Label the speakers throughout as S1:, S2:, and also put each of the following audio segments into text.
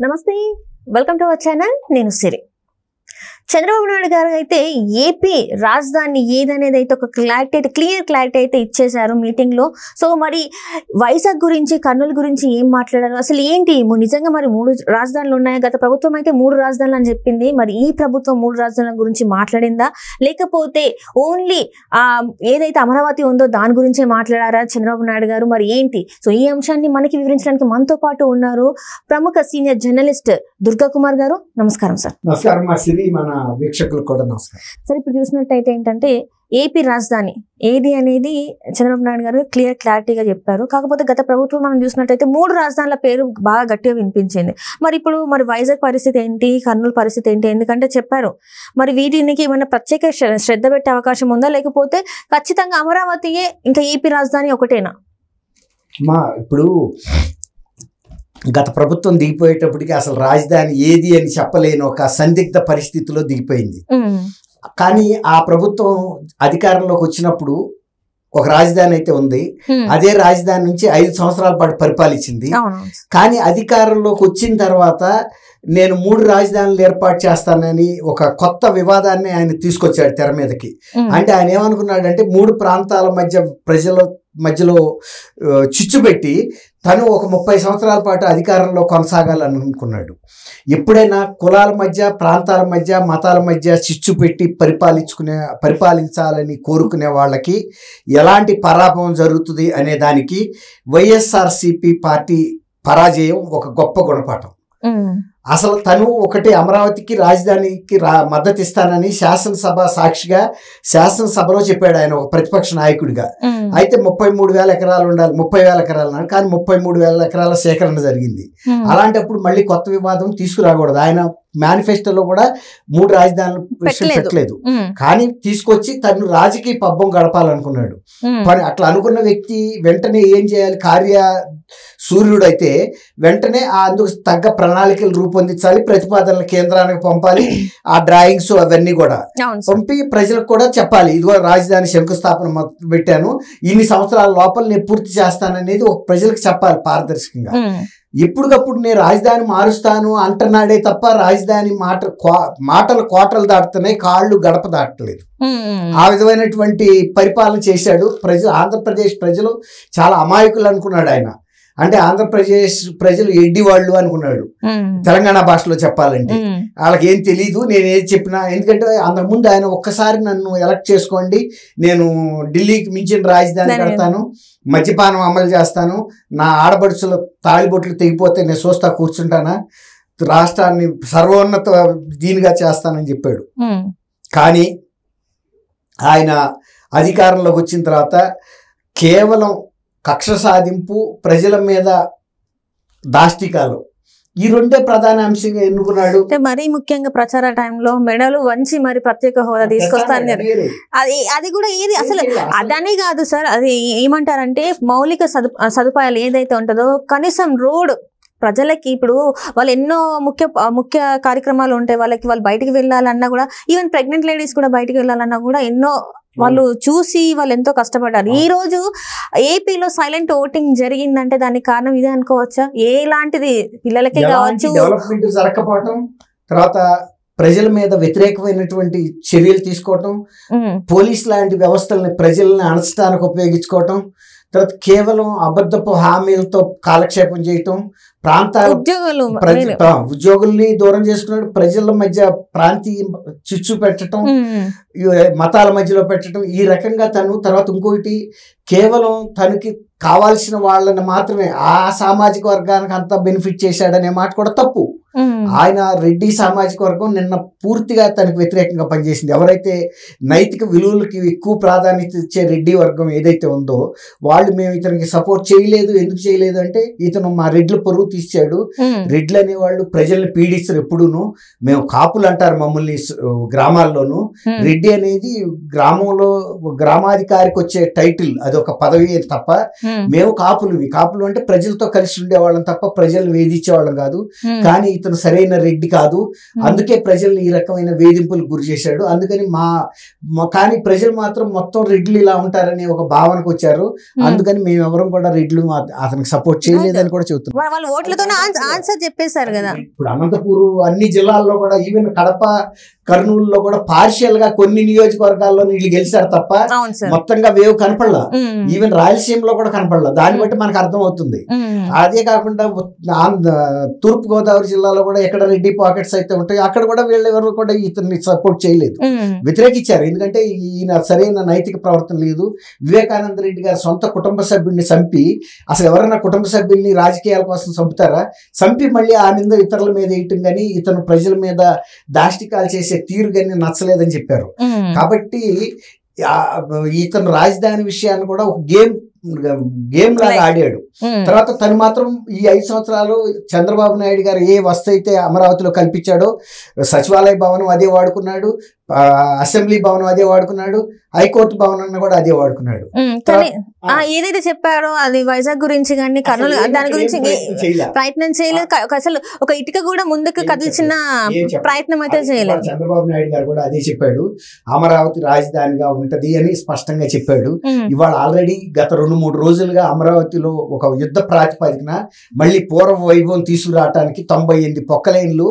S1: నమస్తే, welcome to our channel. నేను సిరి. చంద్రబాబు నాయుడు గారు అయితే ఏపీ రాజధాని ఏదనేది అయితే ఒక క్లియర్ క్లారిటీ అయితే ఇచ్చేశారు మీటింగ్ లో. సో మరి వైజాగ్ గురించి, కర్నూలు గురించి ఏం మాట్లాడారు, అసలు ఏంటి నిజంగా మరి 3 రాజధానులు ఉన్నాయా? గత ప్రభుత్వం అయితే 3 రాజధానులు అని చెప్పింది. మరి ఈ ప్రభుత్వం 3 రాజధానుల గురించి మాట్లాడిందా, లేకపోతే ఓన్లీ ఏదైతే అమరావతి ఉందో దాని గురించే మాట్లాడారా చంద్రబాబు నాయుడు గారు? మరి ఏంటి? సో ఈ అంశాన్ని మనకి వివరించడానికి మనతో పాటు ఉన్నారు ప్రముఖ సీనియర్ జర్నలిస్ట్ దుర్గా కుమార్ గారు. నమస్కారం సార్.
S2: నమస్కారం మా సిరి, మన వీక్షకులకు కూడా నమస్కారం
S1: సార్. ఇప్పుడు చూసినట్టయితే ఏంటంటే ఏపీ రాజధాని ఏది అనేది చంద్రబాబు నాయుడు గారు క్లారిటీగా చెప్పారు. కాకపోతే గత ప్రభుత్వం మనం చూసినట్టయితే 3 రాజధానుల పేరు బాగా గట్టిగా వినిపించింది. మరి ఇప్పుడు వైజాగ్ పరిస్థితి ఏంటి, కర్నూలు పరిస్థితి ఏంటి? ఎందుకంటే చెప్పారు మరి వీటికి ఏమైనా ప్రత్యేక శ్రద్ధ పెట్టే అవకాశం ఉందా, లేకపోతే ఖచ్చితంగా అమరావతియే ఇంకా ఏపీ రాజధాని ఒకటేనా?
S2: ఇప్పుడు గత ప్రభుత్వం దిగిపోయేటప్పటికి అసలు రాజధాని ఏది అని చెప్పలేని ఒక సందిగ్ధ పరిస్థితిలో దిగిపోయింది. కానీ ఆ ప్రభుత్వం అధికారంలోకి వచ్చినప్పుడు ఒక రాజధాని అయితే ఉంది. అదే రాజధాని నుంచి 5 సంవత్సరాల పాటు పరిపాలించింది. కానీ అధికారంలోకి వచ్చిన తర్వాత నేను 3 రాజధానులు ఏర్పాటు చేస్తానని ఒక కొత్త వివాదాన్ని ఆయన తీసుకొచ్చాడు తెర మీదకి. అంటే ఆయన ఏమనుకున్నాడంటే 3 ప్రాంతాల మధ్యలో చిచ్చు పెట్టి తను ఒక 30 సంవత్సరాల పాటు అధికారంలో కొనసాగాలని అనుకున్నాడు. ఎప్పుడైనా కులాల మధ్య, ప్రాంతాల మధ్య, మతాల మధ్య చిచ్చు పెట్టి పరిపాలించాలని కోరుకునే వాళ్ళకి ఎలాంటి పరాభవం జరుగుతుంది అనే దానికి వైఎస్ఆర్సీపీ పార్టీ పరాజయం ఒక గొప్ప గుణపాఠం. అసలు తను ఒకటి అమరావతికి రాజధానికి మద్దతు ఇస్తానని శాసనసభ సాక్షిగా శాసనసభలో చెప్పాడు ఆయన ఒక ప్రతిపక్ష నాయకుడిగా. అయితే 33,000 ఎకరాలు ఉండాలి, 30,000 ఎకరాలు అన్నాడు. కానీ 33,000 ఎకరాల సేకరణ జరిగింది. అలాంటప్పుడు మళ్ళీ కొత్త వివాదం తీసుకురాకూడదు. ఆయన మేనిఫెస్టోలో కూడా 3 రాజధానులు పెట్టలేదు. కానీ తీసుకొచ్చి తను రాజకీయ పబ్బం గడపాలనుకున్నాడు. అట్లా అనుకున్న వ్యక్తి వెంటనే ఏం చేయాలి? సూర్యుడైతే వెంటనే అందుకు తగ్గ ప్రణాళికలు రూపొందించాలి, ప్రతిపాదనలు కేంద్రానికి పంపాలి, ఆ డ్రాయింగ్స్ అవన్నీ కూడా పంపి ప్రజలకు కూడా చెప్పాలి. ఇదిగో రాజధాని శంకుస్థాపన పెట్టాను, ఇన్ని సంవత్సరాల లోపల నేను పూర్తి చేస్తాననేది ఒక ప్రజలకు చెప్పాలి పారదర్శకంగా. ఎప్పటికప్పుడు నేను రాజధాని మారుస్తాను అంటున్నాడే తప్ప రాజధాని మాటలు కోటలు దాటుతున్నాయి, కాళ్ళు గడప దాటలేదు. ఆ విధమైనటువంటి పరిపాలన చేశాడు. ఆంధ్రప్రదేశ్ ప్రజలు చాలా అమాయకులు అనుకున్నాడు ఆయన. అంటే ఆంధ్రప్రదేశ్ ప్రజలు ఎడ్డి వాళ్ళు అనుకున్నాడు, తెలంగాణ భాషలో చెప్పాలంటే. వాళ్ళకి ఏం తెలీదు నేను ఏది చెప్పినా. ఎందుకంటే అంతకుముందు ఆయన ఒక్కసారి నన్ను ఎలక్ట్ చేసుకోండి, నేను ఢిల్లీకి మించిన రాజధాని కడతాను, మద్యపానం అమలు చేస్తాను, నా ఆడపడుచుల తాళిబొట్లు తెగిపోతే నేను చూస్తా కూర్చుంటానా, రాష్ట్రాన్ని సర్వోన్నత దీనిగా చేస్తానని చెప్పాడు. కానీ ఆయన అధికారంలోకి వచ్చిన తర్వాత కేవలం కక్ష సాధింపు, ప్రజల మీద దాష్టికాలు, ఈ 2 ప్రధాన అంశంగా ఎన్నుకున్నాడు.
S1: మరీ ముఖ్యంగా ప్రచార టైంలో మెడలు వంచి మరి ప్రత్యేక హోదా తీసుకొస్తాను. అది కూడా ఏది అసలు అదని కాదు సార్. అది ఏమంటారంటే మౌలిక సదుపాయాలు ఏదైతే ఉంటుందో కనీసం రోడ్ ప్రజలకి, ఇప్పుడు వాళ్ళు ఎన్నో ముఖ్య కార్యక్రమాలు ఉంటాయి వాళ్ళకి, వాళ్ళు బయటికి వెళ్ళాలన్నా కూడా, ఈవెన్ ప్రెగ్నెంట్ లేడీస్ కూడా బయటికి వెళ్ళాలన్నా కూడా ఎన్నో వాళ్ళు చూసి వాళ్ళు ఎంతో కష్టపడ్డారు. ఈ రోజు ఏపీలో సైలెంట్ ఓటింగ్ జరిగిందంటే దానికి కారణం ఇదే అనుకోవచ్చా? ఎలాంటిది పిల్లలకి కావచ్చు,
S2: డెవలప్మెంట్ జరగకపోవటం, తర్వాత ప్రజల మీద వ్యతిరేకమైనటువంటి చర్యలు తీసుకోవటం, పోలీస్ లాంటి వ్యవస్థల్ని ప్రజల్ని అణచడానికి ఉపయోగించుకోవటం, తర్వాత కేవలం అబద్ధపు హామీలతో కాలక్షేపం చేయటం, ప్రాంతాల ఉద్యోగుల్ని దూరం చేసుకున్నాడు, ప్రజల మధ్య ప్రాంతీయ చిచ్చు పెట్టడం, మతాల మధ్యలో పెట్టడం, ఈ రకంగా తను. తర్వాత ఇంకొకటి, కేవలం తనకి కావాల్సిన వాళ్ళని మాత్రమే, ఆ సామాజిక వర్గానికి అంతా బెనిఫిట్ చేశాడనే మాట కూడా తప్పు. ఆయన రెడ్డి సామాజిక వర్గం నిన్న పూర్తిగా తనకు వ్యతిరేకంగా పనిచేసింది. ఎవరైతే నైతిక విలువలకి ఎక్కువ ప్రాధాన్యత ఇచ్చే రెడ్డి వర్గం ఏదైతే ఉందో వాళ్ళు మేము ఇతనికి సపోర్ట్ చేయలేదు. ఎందుకు చేయలేదు అంటే ఇతను మా రెడ్ల పరువు తీసాడు. రెడ్లు అనేవాళ్ళు ప్రజల్ని పీడిస్తారు ఎప్పుడూను. మేము కాపులు అంటారు మమ్మల్ని గ్రామాల్లోనూ. రెడ్డి అనేది గ్రామంలో గ్రామాధికారికి వచ్చే టైటిల్, అదొక పదవి తప్ప మేము కాపులు అంటే ప్రజలతో కలిసి ఉండేవాళ్ళం తప్ప ప్రజలను వేధించేవాళ్ళం కాదు. కానీ ఇతను ఇతను సరైన రెడ్డి కాదు, అందుకే ప్రజల్ని ఈ రకమైన వేధింపులకు గురి చేశాడు, అందుకని కానీ ప్రజలు మాత్రం మొత్తం రెడ్లు ఇలా ఉంటారని ఒక భావనకు వచ్చారు, అందుకని మేము ఎవరం కూడా రెడ్లు అతనికి సపోర్ట్ చేయలేదని కూడా చెబుతున్నాం.
S1: వాళ్ళు ఓట్లతోనే ఆన్సర్ చెప్పేశారు కదా.
S2: ఇప్పుడు అనంతపూర్ అన్ని జిల్లాల్లో కూడా, ఈవెన్ కడప కర్నూలులో కూడా పార్షియల్ గా కొన్ని నియోజకవర్గాల్లో వీళ్ళు గెలిచారు తప్ప మొత్తంగా వేవ్ కనపడలా. ఈవెన్ రాయలసీమలో కూడా కనపడలా. దాన్ని బట్టి మనకు అర్థం అవుతుంది. అదే కాకుండా తూర్పు గోదావరి జిల్లాలో కూడా ఎక్కడ రెడ్డి పాకెట్స్ అయితే ఉంటాయి అక్కడ కూడా వీళ్ళెవరు కూడా ఇతన్ని సపోర్ట్ చేయలేదు, వ్యతిరేకించారు. ఎందుకంటే ఈయన సరైన నైతిక ప్రవర్తన లేదు. వివేకానంద రెడ్డి గారి సొంత కుటుంబ సభ్యుడిని చంపి, అసలు ఎవరైనా కుటుంబ సభ్యుల్ని రాజకీయాల కోసం చంపుతారా? చంపి మళ్ళీ ఆ నింద ఇతరుల మీద వేయటం కానీ ఇతను ప్రజల మీద దాష్టికాలు చేసే తీరు కానీ నచ్చలేదని చెప్పారు. కాబట్టి ఇతను రాజధాని విషయాన్ని కూడా ఒక గేమ్ లాగా ఆడాడు. తర్వాత తను మాత్రం ఈ 5 సంవత్సరాలు చంద్రబాబు నాయుడు గారు ఏ వస్తు అయితే అమరావతిలో కల్పించాడో, సచివాలయ భవనం అదే వాడుకున్నాడు, అసెంబ్లీ భవనం అదే వాడుకున్నాడు, హైకోర్టు భవనాన్ని కూడా అదే వాడుకున్నాడు.
S1: ఏదైతే చెప్పారో అది వైజాగ్ గురించి కానీ కర్నూలు దాని గురించి ప్రయత్నం చేయలేదు. అసలు ఒక ఇటుక కూడా ముందుకు కదిల్చిన ప్రయత్నం అయితే చేయలేదు.
S2: చంద్రబాబు నాయుడు గారు కూడా అదే చెప్పాడు, అమరావతి రాజధానిగా ఉంటది అని స్పష్టంగా చెప్పాడు. ఇవాళ ఆల్రెడీ గత 2-3 రోజులుగా అమరావతిలో ఒక యుద్ధ ప్రాతిపదికన మళ్ళీ పూర్వ వైభవం తీసుకురావడానికి 98 పొక్కలైన్లు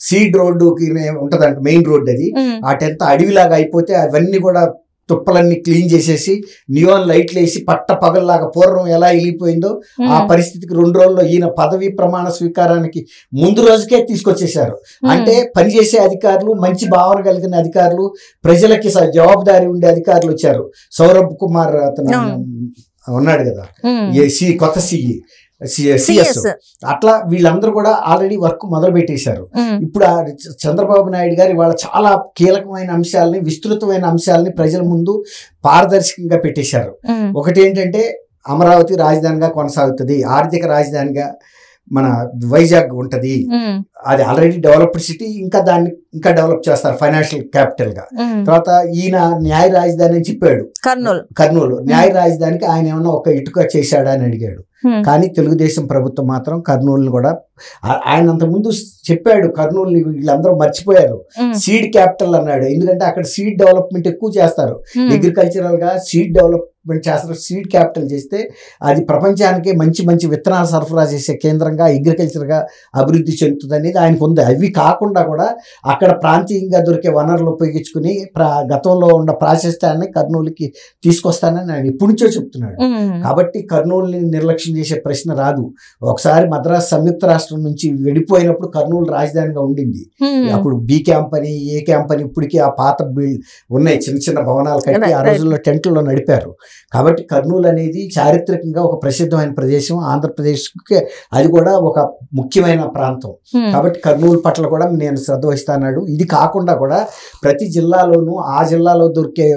S2: సీడ్ రోడ్డుకి ఉంటదంట, మెయిన్ రోడ్డు అది. అటెంత అడవిలాగా అయిపోతే అవన్నీ కూడా తుప్పలన్నీ క్లీన్ చేసేసి నియోన్ లైట్లు వేసి పట్ట పగల్లాగా పూర్వం ఎలా వెళ్ళిపోయిందో ఆ పరిస్థితికి 2 రోజుల్లో ఈయన పదవి ప్రమాణ స్వీకారానికి ముందు రోజుకే తీసుకొచ్చేశారు. అంటే పనిచేసే అధికారులు, మంచి భావన కలిగిన అధికారులు, ప్రజలకి జవాబుదారీ ఉండే అధికారులు వచ్చారు. సౌరభ్ కుమార్ అతను ఉన్నాడు కదా, కొత్త సిఎస్, అట్లా వీళ్ళందరూ కూడా ఆల్రెడీ వర్క్ మొదలు పెట్టేశారు. ఇప్పుడు చంద్రబాబు నాయుడు గారు ఇవాళ చాలా కీలకమైన అంశాలని, విస్తృతమైన అంశాలని ప్రజల ముందు పారదర్శకంగా పెట్టేశారు. ఒకటి ఏంటంటే అమరావతి రాజధానిగా కొనసాగుతుంది, ఆర్థిక రాజధానిగా మన వైజాగ్ ఉంటది, అది ఆల్రెడీ డెవలప్డ్ సిటీ, ఇంకా దాన్ని ఇంకా డెవలప్ చేస్తారు ఫైనాన్షియల్ క్యాపిటల్ గా. తర్వాత ఈయన న్యాయ రాజధాని అని చెప్పాడు, కర్నూలు న్యాయ రాజధానికి ఆయన ఏమన్నా ఒక ఇటుక చేశాడా అని అడిగాడు. కానీ తెలుగుదేశం ప్రభుత్వం మాత్రం కర్నూలుని కూడా, ఆయన అంతకుముందు చెప్పాడు కర్నూలుని వీళ్ళందరూ మర్చిపోయారు, సీడ్ క్యాపిటల్ అన్నాడు. ఎందుకంటే అక్కడ సీడ్ డెవలప్మెంట్ ఎక్కువ చేస్తారు, అగ్రికల్చరల్ గా సీడ్ డెవలప్మెంట్ చేస్తారు. సీడ్ క్యాపిటల్ చేస్తే అది ప్రపంచానికి మంచి మంచి విత్తనాలు సరఫరా చేసే కేంద్రంగా, అగ్రికల్చర్ గా అభివృద్ధి చెందుతుంది అనేది ఆయనకు ఉంది. అవి కాకుండా కూడా అక్కడ ప్రాంతీయంగా దొరికే వనరులు ఉపయోగించుకుని గతంలో ఉన్న ప్రాశస్త్యాన్ని కర్నూలుకి తీసుకొస్తానని ఆయన ఇప్పటి నుంచో చెప్తున్నాడు. కాబట్టి కర్నూలుని నిర్లక్ష్యం చేసే ప్రశ్న రాదు. ఒకసారి మద్రాసు సంయుక్త రాష్ట్రం నుంచి వెళ్ళిపోయినప్పుడు కర్నూలు రాజధానిగా ఉండింది. అప్పుడు బి క్యాంప్ అని, ఏ క్యాంప్ అని, ఇప్పటికీ ఆ పాత ఉన్నాయి చిన్న చిన్న భవనాలు కట్టి ఆ రోజుల్లో టెంట్లలో నడిపారు. కాబట్టి కర్నూలు అనేది చారిత్రకంగా ఒక ప్రసిద్ధమైన ప్రదేశం, ఆంధ్రప్రదేశ్కి అది కూడా ఒక ముఖ్యమైన ప్రాంతం. కాబట్టి కర్నూలు పట్ల కూడా నేను శ్రద్ధ వహిస్తాను. ఇది కాకుండా కూడా ప్రతి జిల్లాలోనూ ఆ జిల్లాలో దొరికే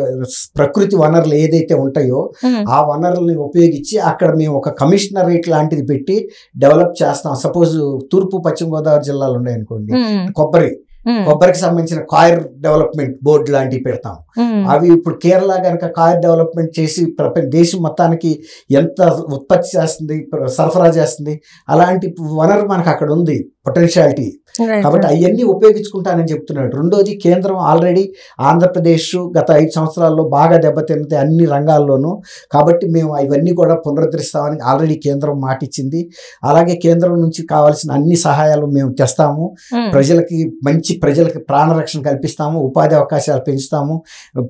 S2: ప్రకృతి వనరులు ఏదైతే ఉంటాయో ఆ వనరుల్ని ఉపయోగించి అక్కడ మేము ఒక కమిషనరేట్ లాంటిది పెట్టి డెవలప్ చేస్తాం. సపోజ్ తూర్పు పశ్చిమ గోదావరి జిల్లాలు ఉన్నాయనుకోండి, కొబ్బరికి సంబంధించిన కాయర్ డెవలప్మెంట్ బోర్డు లాంటివి పెడతాం. అవి ఇప్పుడు కేరళ కనుక కాయర్ డెవలప్మెంట్ చేసి దేశం మొత్తానికి ఎంత ఉత్పత్తి చేస్తుంది, సరఫరా చేస్తుంది, అలాంటి వనరు మనకు అక్కడ ఉంది, పొటెన్షియాలిటీ. కాబట్టి అవన్నీ ఉపయోగించుకుంటానని చెప్తున్నాడు. రెండోది, కేంద్రం ఆల్రెడీ ఆంధ్రప్రదేశ్ గత 5 సంవత్సరాల్లో బాగా దెబ్బతింది అన్ని రంగాల్లోనూ. కాబట్టి మేము అవన్నీ కూడా పునరుద్ధరిస్తామని ఆల్రెడీ కేంద్రం మాట ఇచ్చింది. అలాగే కేంద్రం నుంచి కావాల్సిన అన్ని సహాయాలు మేము తెస్తాము, ప్రజలకి ప్రాణరక్షణ కల్పిస్తాము, ఉపాధి అవకాశాలు పెంచుతాము,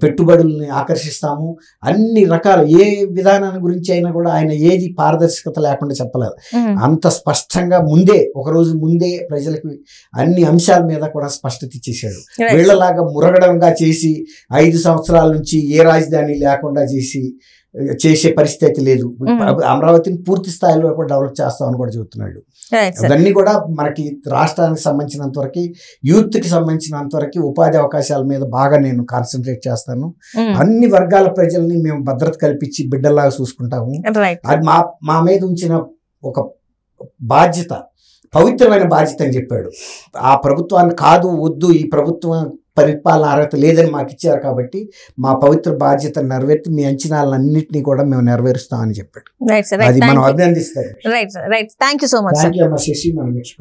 S2: పెట్టుబడుల్ని ఆకర్షిస్తాము, అన్ని రకాల ఏ విధానాన్ని గురించి అయినా కూడా ఆయన ఏది పారదర్శకత లేకుండా చెప్పలేదు. అంత స్పష్టంగా ఒక రోజు ముందే ప్రజలకి అన్ని అంశాల మీద కూడా స్పష్టత ఇచ్చేసాడు. వీళ్ళలాగా మురగడంగా చేసి 5 సంవత్సరాల నుంచి ఏ రాజధాని లేకుండా చేసే పరిస్థితి లేదు. అమరావతిని పూర్తి స్థాయిలో కూడా డెవలప్ చేస్తామని కూడా చెబుతున్నాడు. ఇవన్నీ కూడా మనకి రాష్ట్రానికి సంబంధించినంత వరకు, యూత్ కి సంబంధించినంత వరకు ఉపాధి అవకాశాల మీద బాగా నేను కాన్సన్ట్రేట్ చేస్తాను. అన్ని వర్గాల ప్రజల్ని మేము భద్రత కల్పించి బిడ్డల్లాగా చూసుకుంటాము. అది మా మీద ఉంచిన ఒక బాధ్యత, పవిత్రమైన బాధ్యత అని చెప్పాడు. ఆ ప్రభుత్వాన్ని కాదు, వద్దు, ఈ ప్రభుత్వం పరిపాలన అర్హత లేదని మాకు ఇచ్చారు కాబట్టి మా పవిత్ర బాధ్యతను నెరవేర్చి మీ అంచనాలన్నింటినీ కూడా మేము నెరవేరుస్తామని చెప్పాడు. అది మనం అభినందిస్తాం.
S1: Thank you so much.
S2: Shashi, మనం నెక్స్ట్